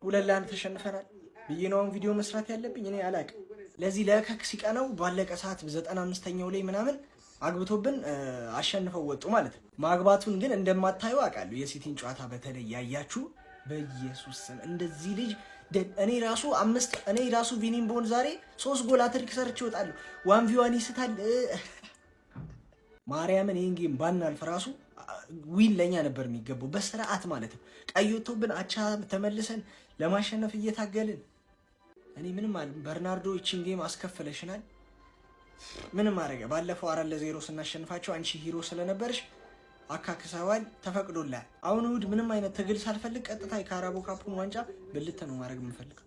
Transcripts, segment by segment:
2-1 ተሸንፈናል ብዬ ነው ቪዲዮ መስራት ያለብኝ እኔ አላቅም። ለዚህ ለከክ ሲቀነው ባለቀ ሰዓት 95ኛው ላይ ምናምን አግብቶብን አሸንፈው ወጡ ማለት ነው። ማግባቱን ግን እንደማታዩ አውቃለሁ። የሲቲን ጨዋታ በተለይ ያያችሁ በኢየሱስ ስም እንደዚህ ልጅ እኔ ራሱ ቪኒን ቦን ዛሬ 3 ጎል አትሪክ ሰርቼ እወጣለሁ። 1v1 ይስታል ማርያምን። ይሄን ጌም ባናልፍ ራሱ ዊን ለኛ ነበር የሚገባው በስርዓት ማለት ነው። ቀይቶብን አቻ ተመልሰን ለማሸነፍ እየታገልን እኔ ምንም በርናርዶ እቺን ጌም አስከፈለሽናል። ምንም አረገ። ባለፈው 4-0 ስናሸንፋቸው አንቺ ሂሮ ስለነበርሽ አካክሰዋል፣ ተፈቅዶላል። አሁን እሑድ ምንም አይነት ትግል ሳልፈልግ ቀጥታ የካራቦ ካፑን ዋንጫ ብልት ነው ማድረግ የምፈልገው።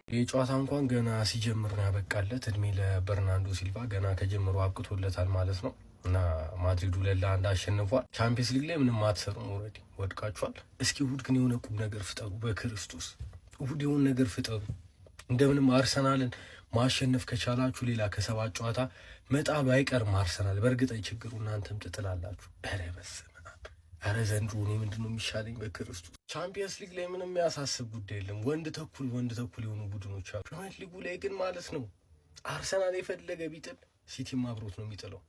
ይህ ጨዋታ እንኳን ገና ሲጀምር ነው ያበቃለት። እድሜ ለበርናርዶ ሲልቫ ገና ከጀምሮ አብቅቶለታል ማለት ነው። እና ማድሪድ 2-1 አሸንፏል። ቻምፒየንስ ሊግ ላይ ምንም አትሰሩም፣ ኦልሬዲ ወድቃችኋል። እስኪ እሑድ ግን የሆነ ቁም ነገር ፍጠሩ፣ በክርስቶስ እሑድ የሆነ ነገር ፍጠሩ። እንደምንም አርሰናልን ማሸነፍ ከቻላችሁ ሌላ ከ7 ጨዋታ መጣሉ አይቀርም አርሰናል። በእርግጥ ችግሩ እናንተም ትጥላላችሁ። ኧረ በስመ አብ! ኧረ ዘንድሮ እኔ ምንድነው የሚሻለኝ በክርስቶስ። ቻምፒየንስ ሊግ ላይ ምንም የሚያሳስብ ጉዳይ የለም። ወንድ ተኩል የሆኑ ቡድኖች አሉ። ፕሪሚየር ሊጉ ላይ ግን ማለት ነው አርሰናል የፈለገ ቢጥል ሲቲም አብሮት ነው የሚጥለው።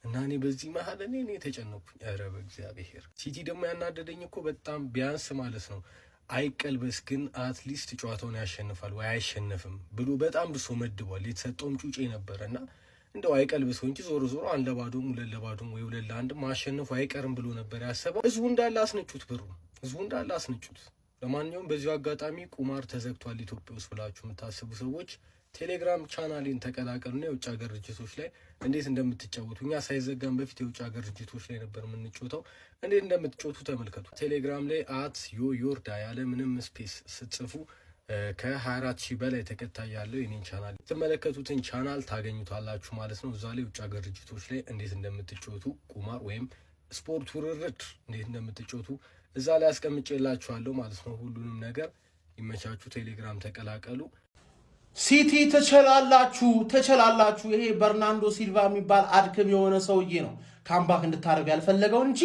እና እኔ በዚህ መሀል እኔ ተጨነኩኝ። ኧረ በእግዚአብሔር ሲቲ ደግሞ ያናደደኝ እኮ በጣም ቢያንስ ማለት ነው አይቀልበስ ግን አትሊስት ጨዋታውን ያሸንፋል ወይ አይሸነፍም ብሎ በጣም ብሶ መድቧል። የተሰጠውም ጩጬ ነበረና እንደው አይቀልበስ እንጂ ዞሮ 1-2 2-2 ወይ 2-1 ማሸነፉ አይቀርም ብሎ ነበር ያሰበው። ህዝቡ እንዳለ አስነጩት፣ ህዝቡ እንዳለ አስነጩት። ለማንኛውም በዚሁ አጋጣሚ ቁማር ተዘግቷል ኢትዮጵያ ውስጥ ብላችሁ የምታስቡ ሰዎች ቴሌግራም ቻናሌን ተቀላቀሉና የውጭ ሀገር ድርጅቶች ላይ እንዴት እንደምትጫወቱ እኛ ሳይዘጋም በፊት የውጭ ሀገር ድርጅቶች ላይ ነበር የምንጫወተው። እንዴት እንደምትጫወቱ ተመልከቱ። ቴሌግራም ላይ @yoyorda ያለ ምንም ስፔስ ስትጽፉ ከ24000 በላይ ተከታይ ያለው የኔን ቻናል ትመለከቱትን ቻናል ታገኙታላችሁ ማለት ነው። እዛ ላይ የውጭ ሀገር ድርጅቶች ላይ እንዴት እንደምትጫወቱ ቁማር ወይም ስፖርት ውርርድ እንዴት እንደምትጫወቱ እዛ ላይ አስቀምጬላችኋለሁ ማለት ነው። ሁሉንም ነገር ይመቻችሁ። ቴሌግራም ተቀላቀሉ። ሲቲ ተቸላላችሁ። ይሄ በርናርዶ ሲልቫ የሚባል አድክም የሆነ ሰውዬ ነው ካምባክ እንድታደርጉ ያልፈለገው እንጂ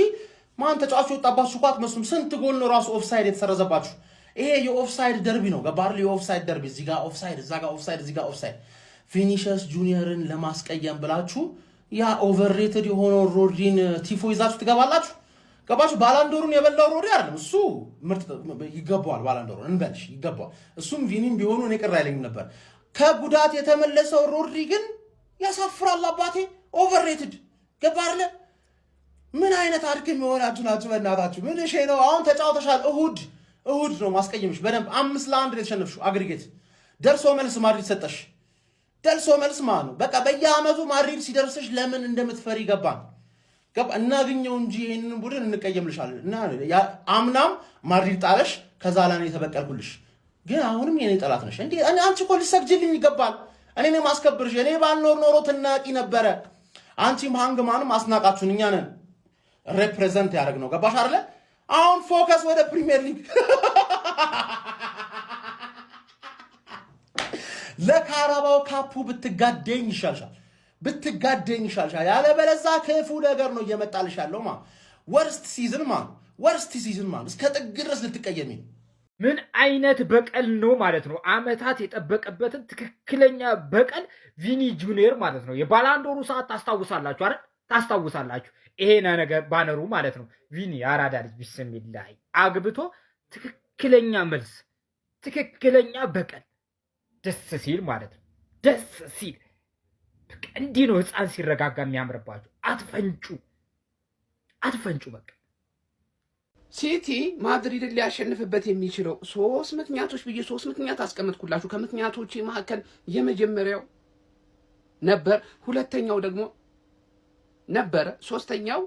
ማን ተጫዋቹ ወጣባችሁ ቋት መስሉም ስንት ጎል ነው ራሱ ኦፍሳይድ የተሰረዘባችሁ። ይሄ የኦፍሳይድ ደርቢ ነው። ገባር የኦፍሳይድ ደርቢ እዚህ ጋር ኦፍሳይድ፣ እዛ ጋር ኦፍሳይድ፣ እዚህ ጋር ኦፍሳይድ። ቪኒሺየስ ጁኒየርን ለማስቀየም ብላችሁ ያ ኦቨርሬትድ የሆነው ሮድሪን ቲፎ ይዛችሁ ትገባላችሁ። ገባችሁ? ባላንዶሩን የበላው ሮድሪ አይደለም እሱ ምርጥ ይገባዋል። ባላንዶሩን እንበልሽ ይገባዋል። እሱም ቪኒም ቢሆኑ እኔ ቅር አይለኝም ነበር። ከጉዳት የተመለሰው ሮድሪ ግን ያሳፍራል። አባቴ ኦቨርሬትድ ገባርለ ምን አይነት አድክም የሆናችሁ ናችሁ በእናታችሁ። ምን እሺ ነው አሁን ተጫውተሻል። እሁድ ነው ማስቀየምሽ በደንብ 5-1 የተሸነፍሽው አግሪጌት ደርሶ መልስ ማድሪድ ሰጠሽ። ደርሶ መልስ ማለት ነው በቃ በየአመቱ ማድሪድ ሲደርስሽ ለምን እንደምትፈሪ ገባን። እናገኘው እንጂ ይሄንን ቡድን እንቀየምልሻለን። እና አምናም ማድሪድ ጣለሽ ከዛ ላይ የተበቀልኩልሽ ግን አሁንም የኔ ጠላት ነሽ እንዴ? አንቺ እኮ ልትሰግጂልኝ ይገባል። እኔ ነኝ ማስከብርሽ። እኔ ባልኖር ኖሮ ትናቂ ነበረ። አንቺም ሃንግማንም አስናቃችሁን። እኛ ነን ሪፕሬዘንት ያደረግነው። ገባሽ አይደለ? አሁን ፎከስ ወደ ፕሪሚየር ሊግ። ለካራባው ካፑ ብትጋደኝ ይሻልሻል። ያለበለዛ ክፉ ነገር ነው እየመጣልሽ ያለው ወርስት ሲዝን እስከ ጥግ ድረስ ልትቀየሚ። ምን አይነት በቀል ነው ማለት ነው? አመታት የጠበቀበትን ትክክለኛ በቀል ቪኒ ጁኒየር ማለት ነው። የባላንዶሩ ሰዓት ታስታውሳላችሁ አይደል? ታስታውሳላችሁ። ይሄ ነገር ባነሩ ማለት ነው። ቪኒ አራዳ ልጅ ቢስሚላህ አግብቶ ትክክለኛ መልስ፣ ትክክለኛ በቀል ደስ ሲል ማለት ነው። ደስ ሲል እንዲህ ነው ህፃን ሲረጋጋ የሚያምርባችሁ። አትፈንጩ በቃ። ሲቲ ማድሪድን ሊያሸንፍበት የሚችለው 3 ምክንያቶች ብዬ 3 ምክንያት አስቀምጥኩላችሁ። ከምክንያቶች መካከል የመጀመሪያው ነበር፣ ሁለተኛው ደግሞ ነበረ፣ ሶስተኛው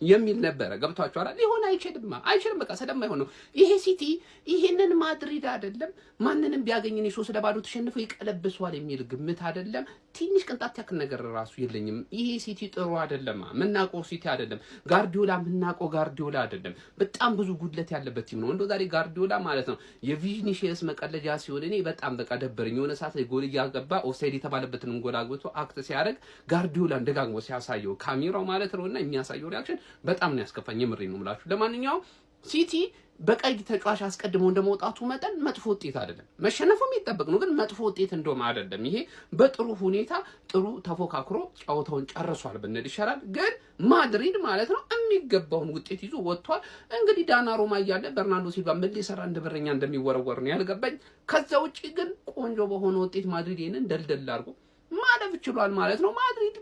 የሚል ነበረ። ገብቷችሁ አይደል? ሊሆን አይችልም በቃ ስለማይሆን ነው። ይሄ ሲቲ ይሄንን ማድሪድ አይደለም ማንንም ቢያገኝ እኔ 3-0 ተሸንፈው ይቀለብሷል የሚል ግምት አይደለም። ትንሽ ቅንጣት ያክል ነገር ራሱ የለኝም። ይሄ ሲቲ ጥሩ አይደለም። ምናቆ ሲቲ አይደለም። ጋርዲዮላ ምናቆ ጋርዲዮላ አይደለም። በጣም ብዙ ጉድለት ያለበት ቲም ነው። እንደው ዛሬ ጋርዲዮላ ማለት ነው የቪኒሺየስ መቀለጃ ሲሆን እኔ በጣም በቃ ደበረኝ። የሆነ ሰዓት ላይ ጎል እያገባ ኦፍሳይድ የተባለበትን ጎል አግብቶ አክት ሲያደርግ ጋርዲዮላ ደጋግሞ ሲያሳየው ካሜራው ማለት ነውና የሚያሳየው ሪአክሽን በጣም ነው ያስከፋኝ። የምሬ ነው የምላችሁ። ለማንኛውም ሲቲ በቀይ ተጫዋች አስቀድሞ እንደመውጣቱ መጠን መጥፎ ውጤት አይደለም። መሸነፉም ይጠበቅ ነው፣ ግን መጥፎ ውጤት እንደውም አይደለም። ይሄ በጥሩ ሁኔታ ጥሩ ተፎካክሮ ጨዋታውን ጨርሷል ብንል ይሻላል። ግን ማድሪድ ማለት ነው የሚገባውን ውጤት ይዞ ወጥቷል። እንግዲህ ዳናሩማ እያለ በርናርዶ ሲልቫ ምን ሊሰራ እንደ በረኛ እንደሚወረወር ነው ያልገባኝ። ከዛ ውጪ ግን ቆንጆ በሆነ ውጤት ማድሪድ ይሄንን ደልደል አድርጎ ማለፍ ችሏል ማለት ነው።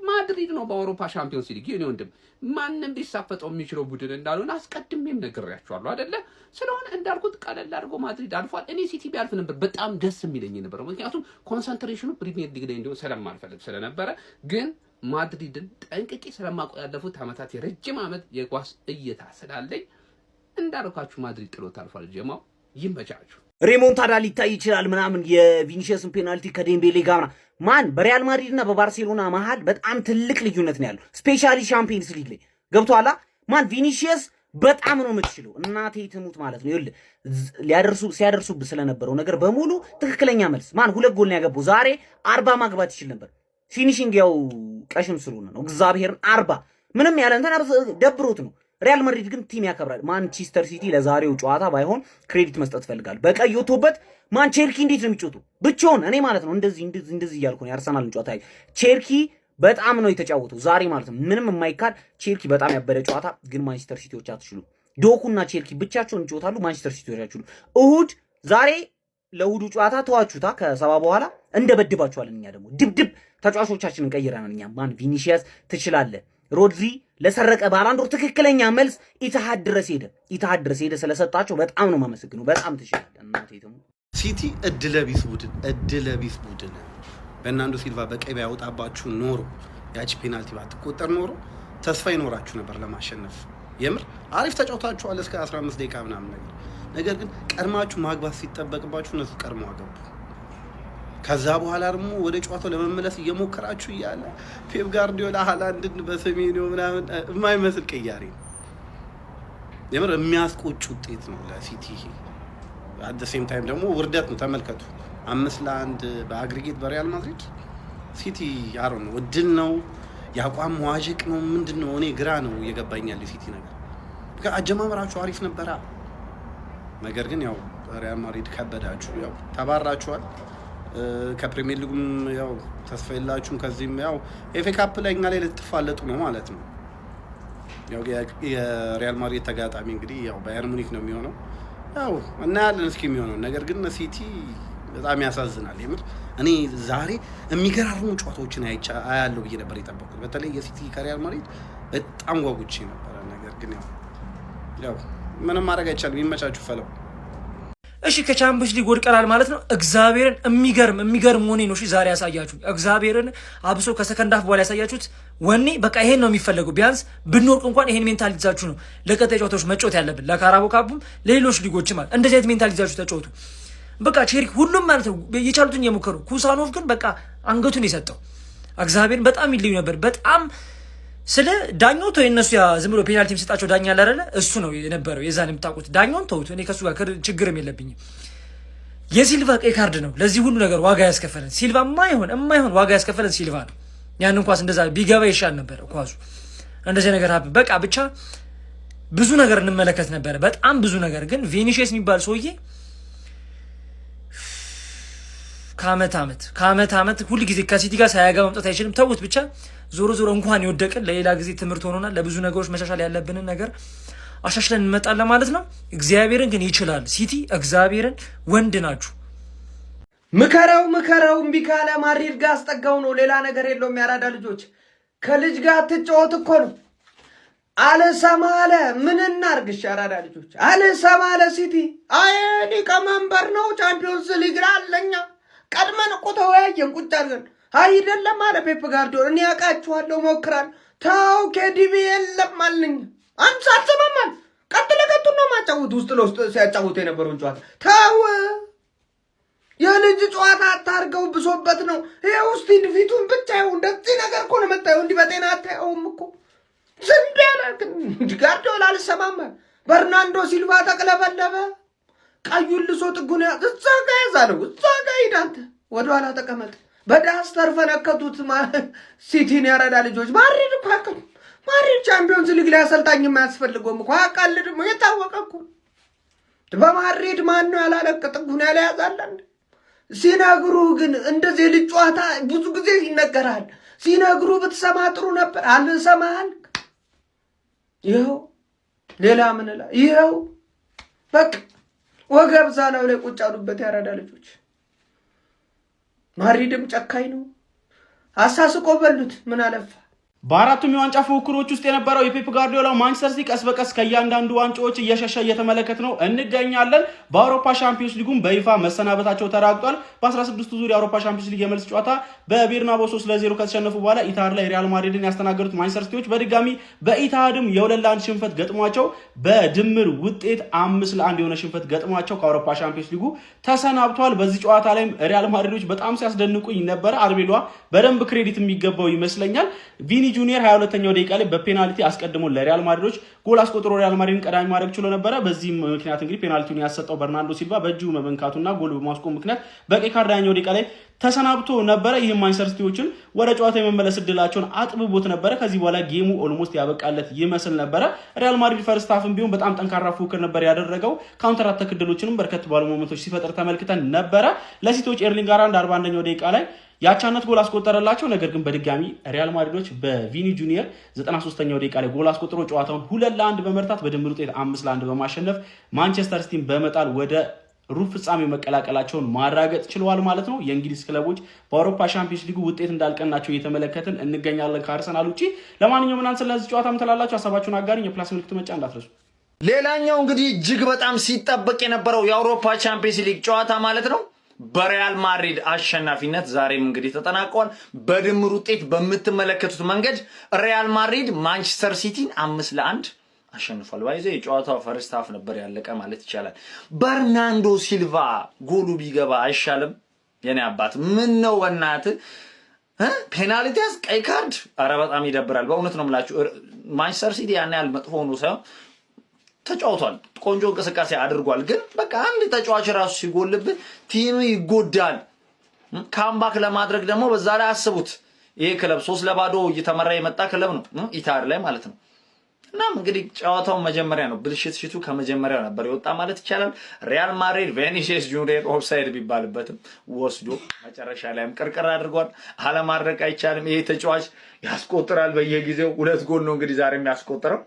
ማድሪድ ነው በአውሮፓ ሻምፒዮንስ ሊግ የኔ ወንድም ማንንም ሊሳፈጠው የሚችለው ቡድን እንዳልሆነ አስቀድሜም ነግሬያቸዋለሁ አይደለ? ስለሆነ እንዳልኩት ቀለል አድርጎ ማድሪድ አልፏል። እኔ ሲቲ ቢያልፍ ነበር በጣም ደስ የሚለኝ ነበር፣ ምክንያቱም ኮንሰንትሬሽኑ ፕሪሚየር ሊግ ላይ እንዲሆን ስለማልፈልግ ስለነበረ። ግን ማድሪድን ጠንቅቄ ስለማውቀው ያለፉት ዓመታት የረጅም ዓመት የኳስ እይታ ስላለኝ እንዳልኳችሁ ማድሪድ ጥሎት አልፏል። ጀማው ይመቻችሁ። ሬሞንታዳ ሊታይ ይችላል ምናምን የቪኒሺየስን ፔናልቲ ከዴምቤሌ ጋር ማን በሪያል ማድሪድ እና በባርሴሎና መሃል በጣም ትልቅ ልዩነት ነው ያለው። ስፔሻሊ ሻምፒየንስ ሊግ ላይ ገብቷላ። ማን ቪኒሺየስ በጣም ነው የምትችለው እናቴ ትሙት ማለት ነው። ይኸውልህ ሲያደርሱብህ ስለነበረው ነገር በሙሉ ትክክለኛ መልስ ማን 2 ጎል ነው ያገባው። ዛሬ 40 ማግባት ይችል ነበር። ፊኒሺንግ ያው ቀሽም ስለሆነ ነው። እግዚአብሔርን 40 ምንም ያለ እንትን ደብሮት ነው። ሪያል ማድሪድ ግን ቲም ያከብራል። ማንቸስተር ሲቲ ለዛሬው ጨዋታ ባይሆን ክሬዲት መስጠት ፈልጋል። በቀይ ወጥቶበት ማን ቼልሲ እንዴት ነው የሚጮቱ ብቻውን እኔ ማለት ነው እንደዚህ እያልኩ ነው የአርሰናልን ጨዋታ ቼልሲ በጣም ነው የተጫወተው ዛሬ ማለት ነው። ምንም የማይካድ ቼልሲ በጣም ያበደ ጨዋታ። ግን ማንቸስተር ሲቲዎች አትችሉ። ዶኩና ቼልሲ ብቻቸውን ይጫወታሉ። ማንቸስተር ሲቲዎች አትችሉ። እሁድ ዛሬ ለእሁዱ ጨዋታ ተዋቹታ ከሰባ በኋላ እንደበድባቸዋለን። እኛ ደግሞ ድብድብ ተጫዋቾቻችንን ቀይረናል። እኛ ማን ቪኒሺየስ ትችላለህ። ሮድሪ ለሰረቀ ባላንዶር ትክክለኛ መልስ ኢትሃድ ድረስ ሄደ ስለሰጣቸው በጣም ነው ማመሰግነው። በጣም ትችላለህ እናቴ ተሙ። ሲቲ እድለቢስ ቡድን በርናርዶ ሲልቫ በቀይ ያወጣባችሁ ኖሮ ያቺ ፔናልቲ ባትቆጠር ኖሮ ተስፋ ይኖራችሁ ነበር ለማሸነፍ። የምር አሪፍ ተጫውታችኋል እስከ 15 ደቂቃ ምናምን ነገር ግን ቀድማችሁ ማግባት ሲጠበቅባችሁ እነሱ ቀድሞ አገቡ። ከዛ በኋላ ደግሞ ወደ ጨዋታው ለመመለስ እየሞከራችሁ እያለ ፔፕ ጋርዲዮላ ሃላንድን በሰሜኒዮ ምናምን የማይመስል ቀያሪ ነው። የምር የሚያስቆጭ ውጤት ነው ለሲቲ። አት ሴም ታይም ደግሞ ውርደት ነው። ተመልከቱ 5-1 በአግሪጌት በሪያል ማድሪድ ሲቲ ያሮ ነው። እድል ነው ያቋም ዋጅቅ ነው ምንድነው? እኔ ግራ ነው እየገባኛል የሲቲ ነገር። አጀማመራችሁ አሪፍ ነበረ፣ ነገር ግን ያው ሪያል ማድሪድ ከበዳችሁ፣ ያው ተባራችኋል። ከፕሪሚየር ሊጉም ያው ተስፋ የላችሁም። ከዚህም ያው ኤፍኤ ካፕ ላይ እኛ ላይ ልትፋለጡ ነው ማለት ነው። ያው የሪያል ማድሪድ ተጋጣሚ እንግዲህ ያው ባየር ሙኒክ ነው የሚሆነው። ያው እናያለን እስኪ የሚሆነው ነገር። ግን ሲቲ በጣም ያሳዝናል የምር። እኔ ዛሬ የሚገራርሙ ጨዋታዎችን አያለው ብዬ ነበር የጠበቁት። በተለይ የሲቲ ከሪያል ማድሪድ በጣም ጓጉቼ ነበረ። ነገር ግን ያው ምንም ማድረግ አይቻልም። ይመቻችሁ ፈለው። እሺ ከቻምፒየንስ ሊግ ወድቀናል ማለት ነው። እግዚአብሔርን የሚገርም ወኔ ነው። እሺ ዛሬ ያሳያችሁ እግዚአብሔርን አብሶ ከሰከንድ ሃፍ በኋላ ያሳያችሁት ወኔ በቃ ይሄን ነው የሚፈልገው። ቢያንስ ብንወርቅ እንኳን ይሄን ሜንታል ይዛችሁ ነው ለቀጣይ ጨዋታዎች መጫወት ያለብን፣ ለካራቦ ካፑም ለሌሎች ሊጎች ማለት እንደዚህ አይነት ሜንታል ይዛችሁ ተጫወቱ። በቃ ቼሪክ ሁሉም ማለት ነው የቻሉትን የሞከሩ። ኩሳኖቭ ግን በቃ አንገቱን የሰጠው እግዚአብሔርን በጣም ይልዩ ነበር። በጣም ስለ ዳኛው ተው የነሱ ያ ዝም ብሎ ፔናልቲ የሚሰጣቸው ዳኛ አለ አይደለ? እሱ ነው የነበረው የዛን የምታውቁት። ዳኛውን ተውት፣ እኔ ከሱ ጋር ችግርም የለብኝም። የሲልቫ ቀይ ካርድ ነው ለዚህ ሁሉ ነገር ዋጋ ያስከፈለን። ሲልቫ የማይሆን ዋጋ ያስከፈለን ሲልቫ ነው። ያንን ኳስ እንደዛ ቢገባ ይሻል ነበር ኳሱ። እንደዚህ ነገር በቃ ብቻ ብዙ ነገር እንመለከት ነበረ፣ በጣም ብዙ ነገር። ግን ቪኒሺየስ የሚባል ሰውዬ ከአመት ዓመት ሁሉ ጊዜ ከሲቲ ጋር ሳያጋ መምጣት አይችልም። ተውት ብቻ። ዞሮ እንኳን ይወደቅን ለሌላ ጊዜ ትምህርት ሆኖናል። ለብዙ ነገሮች መሻሻል ያለብንን ነገር አሻሽለን እንመጣለን ማለት ነው። እግዚአብሔርን ግን ይችላል ሲቲ። እግዚአብሔርን ወንድ ናችሁ። ምከረው እምቢ ካለ ማድሪድ ጋር አስጠጋው ነው። ሌላ ነገር የለውም። ያራዳ ልጆች ከልጅ ጋር ትጫወት እኮ ነው። አልሰማ አለ። ምን እናርግሽ? ያራዳ ልጆች አልሰማ አለ ሲቲ። አይ ሊቀመንበር ነው ቻምፒዮንስ ሊግ አለኛ ቀድመን እኮ ተወያየን ቁጭ አድርገን አይደለም አለ ፔፕ ጋርዲዮላ። እኔ ያውቃችኋለሁ ሞክራል። ታው ከዲቢ የለም አልኝ። አንተ አትሰማማል። ቀጥለቀጡ ነው ማጫወት ውስጥ ለውስጥ ሲያጫውቱ የነበረውን ጨዋታ ታው የልጅ ጨዋታ አታርገው። ብሶበት ነው ይሄው። እስቲ ፊቱን ብቻ ይኸው። እንደዚህ ነገር እኮ ነው መጣው። እንዲህ በጤና አታየውም እኮ ዝም ብያለ። ጋርዲዮላ አልሰማማ። በርናርዶ ሲልቫ ተቅለበለበ። ቀዩን ልሶ ጥጉን እዛ ጋር ያዛለው። እዛ ጋር ሂድ አንተ ወደኋላ ተቀመጥ። በዳስተር ፈነከቱት ሲቲን። ያረዳ ልጆች ማድሪድ እኮ አቅም ማድሪድ ቻምፒዮንስ ሊግ ላይ አሰልጣኝ የማያስፈልገውም እኮ አቃልድም የታወቀ እኮ በማድሪድ ማን ነው ያላለቀጥኩን ያለያዛለን ሲነግሩ ግን እንደዚህ ልጅ ጨዋታ ብዙ ጊዜ ይነገራል ሲነግሩ ብትሰማ ጥሩ ነበር አልሰማህል ይኸው ሌላ ምን እላ ይኸው በቃ ወገብ ዛላው ላይ ቁጭ አሉበት ያራዳ ልጆች ማድሪድም ጨካኝ ነው አሳስቆ በሉት ምን አለፋ በአራቱም የዋንጫ ፉክክሮች ውስጥ የነበረው የፔፕ ጋርዲዮላ ማንቸስተር ሲቲ ቀስ በቀስ ከያንዳንዱ ዋንጫዎች እየሸሸ እየተመለከት ነው እንገኛለን በአውሮፓ ሻምፒዮንስ ሊጉም በይፋ መሰናበታቸው ተራግጧል በ16ቱ ዙር የአውሮፓ ሻምፒዮንስ ሊግ የመልስ ጨዋታ በቤርናባው 3-0 ከተሸነፉ በኋላ ኢታሃድ ላይ ሪያል ማድሪድን ያስተናገዱት ማንቸስተር ሲቲዎች በድጋሚ በኢታሃድም የ2-1 ሽንፈት ገጥሟቸው በድምር ውጤት 5-1 የሆነ ሽንፈት ገጥሟቸው ከአውሮፓ ሻምፒዮንስ ሊጉ ተሰናብቷል በዚህ ጨዋታ ላይ ሪያል ማድሪዶች በጣም ሲያስደንቁኝ ነበር አርቤሏ በደንብ ክሬዲት የሚገባው ይመስለኛል ቪኒ ጁኒየር 22ኛው ደቂቃ ላይ በፔናልቲ አስቀድሞ ለሪያል ማድሪዶች ጎል አስቆጥሮ ሪያል ማድሪድን ቀዳሚ ማድረግ ችሎ ነበር በዚህ ምክንያት እንግዲህ ፔናልቲውን ያሰጠው በርናርዶ ሲልቫ በእጁ መመንካቱና ጎል በማስቆም ምክንያት በቀይ ካርድ 20ኛው ደቂቃ ላይ ተሰናብቶ ነበር ይሄም ማንቸስተር ሲቲዎችን ወደ ጨዋታ የመመለስ እድላቸውን አጥብቦት ነበር ከዚህ በኋላ ጌሙ ኦልሞስት ያበቃለት ይመስል ነበር ሪያል ማድሪድ ፈርስት ሃፍም ቢሆን በጣም ጠንካራ ፉክክር ነበር ያደረገው ካውንተር አታክ እድሎችንም በርከት ባሉ ሞመንቶች ሲፈጥር ተመልክተን ነበር ለሲቲዎች ኤርሊንግ ሃላንድ 41ኛው ደቂቃ ላይ ያቻነት ጎል አስቆጠረላቸው ነገር ግን በድጋሚ ሪያል ማድሪዶች በቪኒ ጁኒየር 93ኛው ደቂቃ ላይ ጎል አስቆጥሮ ጨዋታውን 2-1 በመርታት በድምር ውጤት 5-1 በማሸነፍ ማንቸስተር ሲቲን በመጣል ወደ ሩብ ፍጻሜው መቀላቀላቸውን ማራገጥ ችለዋል ማለት ነው የእንግሊዝ ክለቦች በአውሮፓ ሻምፒዮንስ ሊጉ ውጤት እንዳልቀናቸው እየተመለከትን እንገኛለን ከአርሰናል ውጪ ለማንኛውም እናንተ ስለዚህ ጨዋታ ምትላላችሁ ሐሳባችሁን አጋሩኝ የፕላስ ምልክት መጫ እንዳትረሱ ሌላኛው እንግዲህ እጅግ በጣም ሲጠበቅ የነበረው የአውሮፓ ቻምፒየንስ ሊግ ጨዋታ ማለት ነው በሪያል ማድሪድ አሸናፊነት ዛሬም እንግዲህ ተጠናቋል በድምር ውጤት በመተመለከቱት መንገድ ሪያል ማድሪድ ማንቸስተር ሲቲን 5-1 አሸንፏል ባይዘ የጨዋታው ፈርስት ሃፍ ነበር ያለቀ ማለት ይቻላል በርናንዶ ሲልቫ ጎሉ ቢገባ አይሻልም የኔ አባት ምን ነው ወናት ፔናልቲ ቀይ ካርድ አረ በጣም ይደብራል በእውነት ነው የምላችሁ ማንቸስተር ሲቲ ያን ያህል መጥፎ ነው ሳይሆን ተጫውቷል ቆንጆ እንቅስቃሴ አድርጓል ግን በቃ አንድ ተጫዋች ራሱ ሲጎልብ ቲሙ ይጎዳል ካምባክ ለማድረግ ደግሞ በዛ ላይ አስቡት ይሄ ክለብ 3-0 እየተመራ የመጣ ክለብ ነው ኢታር ላይ ማለት ነው እናም እንግዲህ ጨዋታው መጀመሪያ ነው ብልሽቱ ከመጀመሪያው ነበር ይወጣ ማለት ይቻላል ሪያል ማድሪድ ቪኒሲየስ ጁኒየር ኦፍሳይድ ቢባልበትም ወስዶ መጨረሻ ላይም ቅርቅር አድርጓል አለማድረግ አይቻልም ይሄ ተጫዋች ያስቆጥራል በየጊዜው 2 ጎል ነው እንግዲህ ዛሬ የሚያስቆጥረው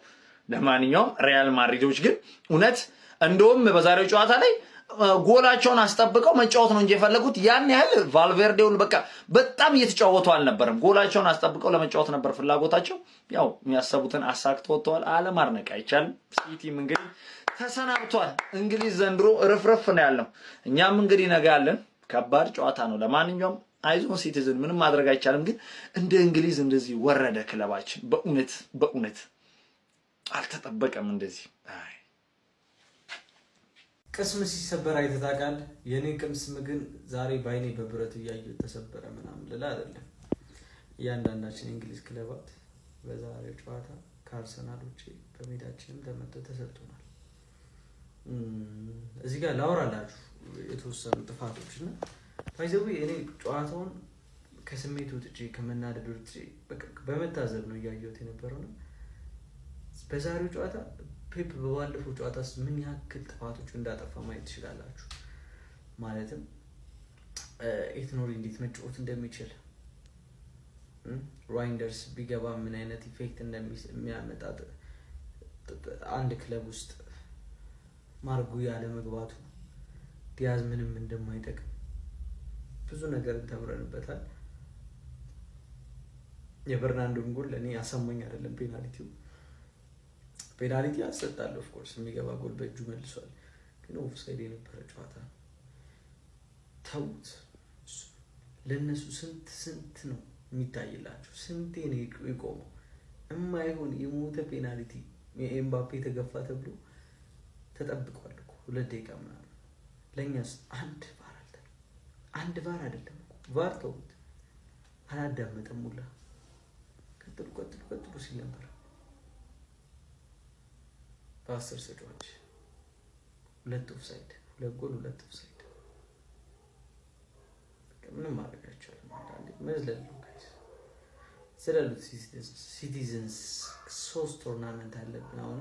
ለማንኛውም ሪያል ማድሪዶች ግን እውነት እንደውም በዛሬው ጨዋታ ላይ ጎላቸውን አስጠብቀው መጫወት ነው እንጂ የፈለጉት ያን ያህል ቫልቬርዴውን በቃ በጣም እየተጫወቱ አልነበረም ጎላቸውን አስጠብቀው ለመጫወት ነበር ፍላጎታቸው ያው የሚያሰቡትን አሳክተው ወጥተዋል አለማድነቅ አይቻልም ሲቲም እንግዲህ ተሰናብቷል እንግሊዝ ዘንድሮ ረፍረፍ ነው ያለው እኛም እንግዲህ ነገ ያለን ከባድ ጨዋታ ነው ለማንኛውም አይዞን ሲቲዝን ምንም ማድረግ አይቻልም ግን እንደ እንግሊዝ እንደዚህ ወረደ ክለባችን በእውነት አልተጠበቀም እንደዚህ አይ ቅስም ሲሰበር አይተታቃል የኔ ቅስም ግን ዛሬ ባይኔ በብረት ያየው ተሰበረ ምናምን ለላ አይደለም ያንዳንዳችን እንግሊዝ ክለባት በዛሬው ጨዋታ ከአርሰናል ውጪ በሜዳችንም ተመተው ተሰጥቶናል እዚህ ጋር ላውራላችሁ የተወሰኑ ጥፋቶችና ታይዘው እኔ ጨዋታውን ከስሜት ወጥቼ ከመናደድ ወጥቼ በመታዘብ ነው ያየሁት የነበረው ነው በዛሬው ጨዋታ ፔፕ በባለፈው ጨዋታስ ምን ያክል ጥፋቶች እንዳጠፋ ማየት ይችላልላችሁ ማለትም ኢትኖሪ እንዴት መጫወት እንደሚችል ራይንደርስ ቢገባ ምን አይነት ኢፌክት እንደሚያመጣ አንድ ክለብ ውስጥ ማርጉ ያለ መግባቱ ዲያዝ ምንም እንደማይጠቅም ብዙ ነገር ተምረንበታል የበርናንዶን ጎል ለኔ ያሰማኝ አይደለም ፔናልቲ አሰጣለ ኦፍ ኮርስ የሚገባ ጎል በእጁ መልሷል ግን ኦፍሳይድ የነበረ ጨዋታ ተውት ለነሱ ስንት ነው የሚታይላችሁ ስንቴ ነው ይቆመው የማይሆን የሞተ ፔናልቲ የኤምባፔ ተገፋ ተብሎ ተጠብቋል እኮ 2 ደቂቃ ምናምን ለኛስ አንድ ቫር አይደለም ቫር ተውት አላዳመጠም ሙላ ቀጥሉ ሲል ነበር ፓስተር ሰጆች 2 ኦፍሳይድ 2 ጎል 2 ኦፍሳይድ ምንም ማድረግ አይቻልም አንዳንዴ መዝለል ነው ጋይስ ስለሉት ሲቲዝንስ 3 ቶርናመንት አለብን አሁን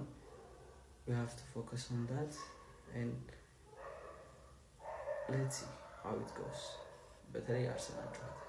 we have to focus on that and let's see how it goes. በተለይ አርሰናል ጨዋታ